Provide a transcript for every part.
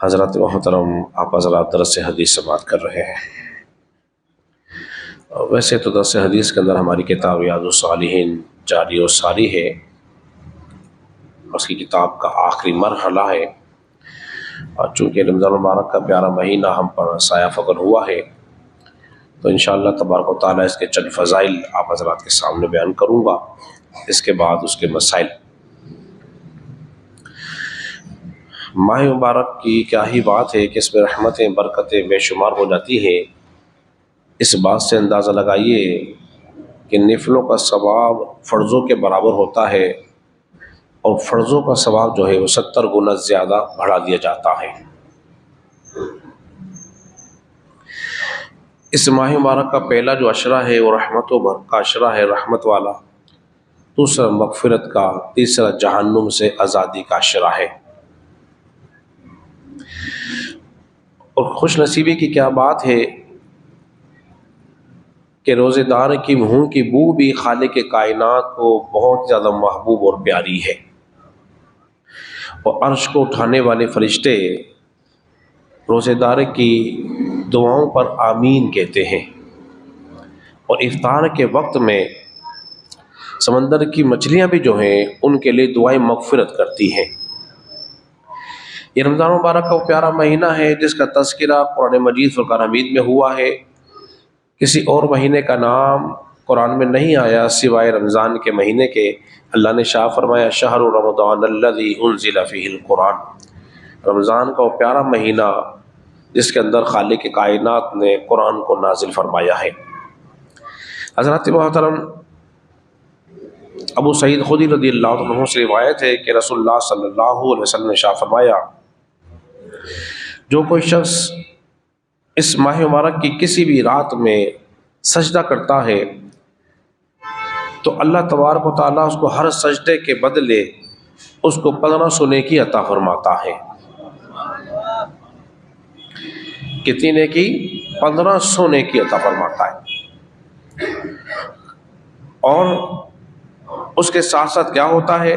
حضرات محترم، آپ حضرات درس حدیث سماعت کر رہے ہیں۔ ویسے تو درس حدیث کے اندر ہماری کتاب ریاض الصالحین جاری و ساری ہے، اس کی کتاب کا آخری مرحلہ ہے، اور چونکہ رمضان المبارک کا پیارا مہینہ ہم پر سایہ فکن ہوا ہے تو انشاءاللہ تبارک و تعالیٰ اس کے چند فضائل آپ حضرات کے سامنے بیان کروں گا، اس کے بعد اس کے مسائل۔ ماہ مبارک کی کیا ہی بات ہے کہ اس میں رحمتیں برکتیں بے شمار ہو جاتی ہیں۔ اس بات سے اندازہ لگائیے کہ نفلوں کا ثواب فرضوں کے برابر ہوتا ہے، اور فرضوں کا ثواب جو ہے وہ 70 گنا زیادہ بڑھا دیا جاتا ہے۔ اس ماہ مبارک کا پہلا جو عشرہ ہے وہ رحمتوں کا عشرہ ہے، رحمت والا، دوسرا مغفرت کا، تیسرا جہنم سے آزادی کا عشرہ ہے۔ اور خوش نصیبی کی کیا بات ہے کہ روزے دار کی منہ کی بو بھی خالق کائنات کو بہت زیادہ محبوب اور پیاری ہے، اور عرش کو اٹھانے والے فرشتے روزے دار کی دعاؤں پر آمین کہتے ہیں، اور افطار کے وقت میں سمندر کی مچھلیاں بھی جو ہیں ان کے لیے دعائیں مغفرت کرتی ہیں۔ یہ رمضان مبارک کا وہ پیارا مہینہ ہے جس کا تذکرہ قرآن مجید فرقان حمید میں ہوا ہے۔ کسی اور مہینے کا نام قرآن میں نہیں آیا سوائے رمضان کے مہینے کے۔ اللہ نے شاہ فرمایا شہر رمضان الذی انزل فیہ القرآن، رمضان کا وہ پیارا مہینہ جس کے اندر خالق کائنات نے قرآن کو نازل فرمایا ہے۔ حضرت محترم ابو سعید خدری رضی اللہ عنہ سے روایت ہے کہ رسول اللہ صلی اللہ علیہ وسلم نے شاہ فرمایا جو کوئی شخص اس ماہ مبارک کی کسی بھی رات میں سجدہ کرتا ہے تو اللہ تبارک و تعالیٰ اس کو ہر سجدے کے بدلے اس کو 1500 نیکی عطا فرماتا ہے۔ کتنی نیکی؟ 1500 نیکی عطا فرماتا ہے۔ اور اس کے ساتھ ساتھ کیا ہوتا ہے؟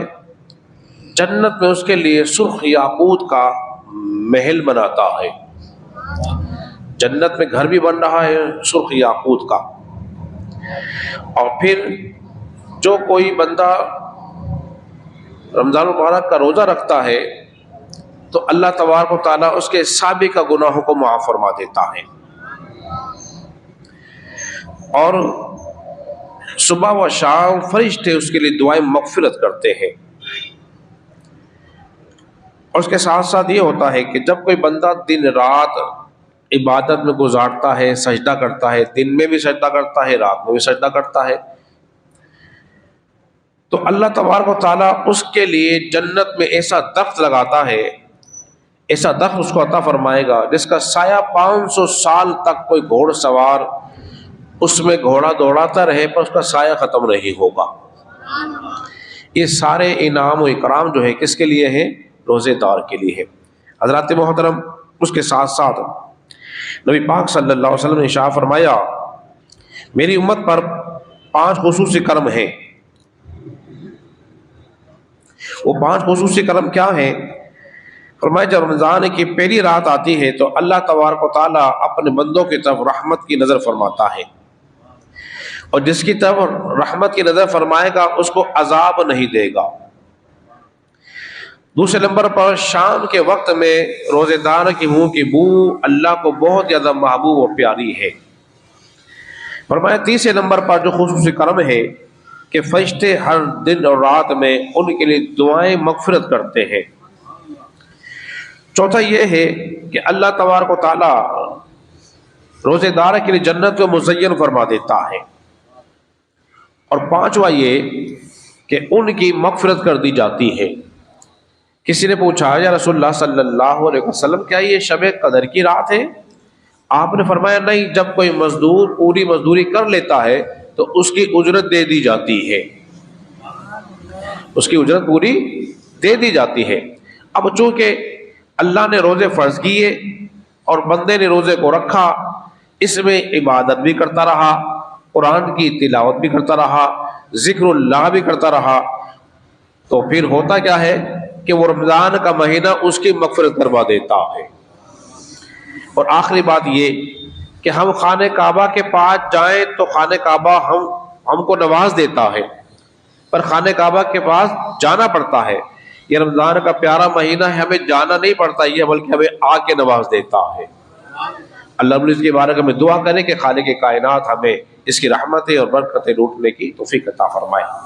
جنت میں اس کے لیے سرخ یاقوت کا محل بناتا ہے، جنت میں گھر بھی بن رہا ہے سرخ یاقوت کا۔ اور پھر جو کوئی بندہ رمضان المبارک کا روزہ رکھتا ہے تو اللہ تبارک و تعالیٰ اس کے سابقہ گناہوں کو معاف فرما دیتا ہے، اور صبح و شام فرشتے اس کے لیے دعائیں مغفرت کرتے ہیں۔ اور اس کے ساتھ ساتھ یہ ہوتا ہے کہ جب کوئی بندہ دن رات عبادت میں گزارتا ہے، سجدہ کرتا ہے، دن میں بھی سجدہ کرتا ہے، رات میں بھی سجدہ کرتا ہے، تو اللہ تبارک و تعالیٰ اس کے لیے جنت میں ایسا درخت لگاتا ہے، ایسا درخت اس کو عطا فرمائے گا جس کا سایہ 500 سال تک کوئی گھوڑ سوار اس میں گھوڑا دوڑاتا رہے پر اس کا سایہ ختم نہیں ہوگا۔ یہ سارے انعام و اکرام جو ہے کس کے لیے ہیں؟ روزے دار کے لیے ہے۔ حضرات محترم، اس کے ساتھ ساتھ نبی پاک صلی اللہ علیہ وسلم نے ارشاد فرمایا میری امت پر 5 خصوصی کرم ہیں۔ وہ 5 خصوصی کرم کیا ہیں؟ فرمایا جب رمضان کی پہلی رات آتی ہے تو اللہ تبارک و تعالیٰ اپنے بندوں کی طرف رحمت کی نظر فرماتا ہے، اور جس کی طرف رحمت کی نظر فرمائے گا اس کو عذاب نہیں دے گا۔ دوسرے نمبر پر شام کے وقت میں روزے دار کی منہ کی بو اللہ کو بہت زیادہ محبوب اور پیاری ہے۔ فرمایا تیسرے نمبر پر جو خصوصی کرم ہے کہ فرشتے ہر دن اور رات میں ان کے لیے دعائیں مغفرت کرتے ہیں۔ چوتھا یہ ہے کہ اللہ تبارک و تعالیٰ روزے دار کے لیے جنت کو مزین فرما دیتا ہے۔ اور پانچواں یہ کہ ان کی مغفرت کر دی جاتی ہے۔ کسی نے پوچھا یا رسول اللہ صلی اللہ علیہ وسلم کیا یہ شب قدر کی رات ہے؟ آپ نے فرمایا نہیں، جب کوئی مزدور پوری مزدوری کر لیتا ہے تو اس کی اجرت دے دی جاتی ہے، اس کی اجرت پوری دے دی جاتی ہے۔ اب چونکہ اللہ نے روزے فرض کیے اور بندے نے روزے کو رکھا، اس میں عبادت بھی کرتا رہا، قرآن کی تلاوت بھی کرتا رہا، ذکر اللہ بھی کرتا رہا، تو پھر ہوتا کیا ہے کہ وہ رمضان کا مہینہ اس کی مغفرت کروا دیتا ہے۔ اور آخری بات یہ کہ ہم خانہ کعبہ کے پاس جائیں تو خانہ کعبہ ہم کو نواز دیتا ہے، پر خانہ کعبہ کے پاس جانا پڑتا ہے۔ یہ رمضان کا پیارا مہینہ ہے، ہمیں جانا نہیں پڑتا یہ، بلکہ ہمیں آ کے نواز دیتا ہے۔ اللہ رب العزت کی بارگاہ میں دعا کریں کہ خالق کائنات ہمیں اس کی رحمتیں اور برکتیں لوٹنے کی توفیق عطا فرمائے۔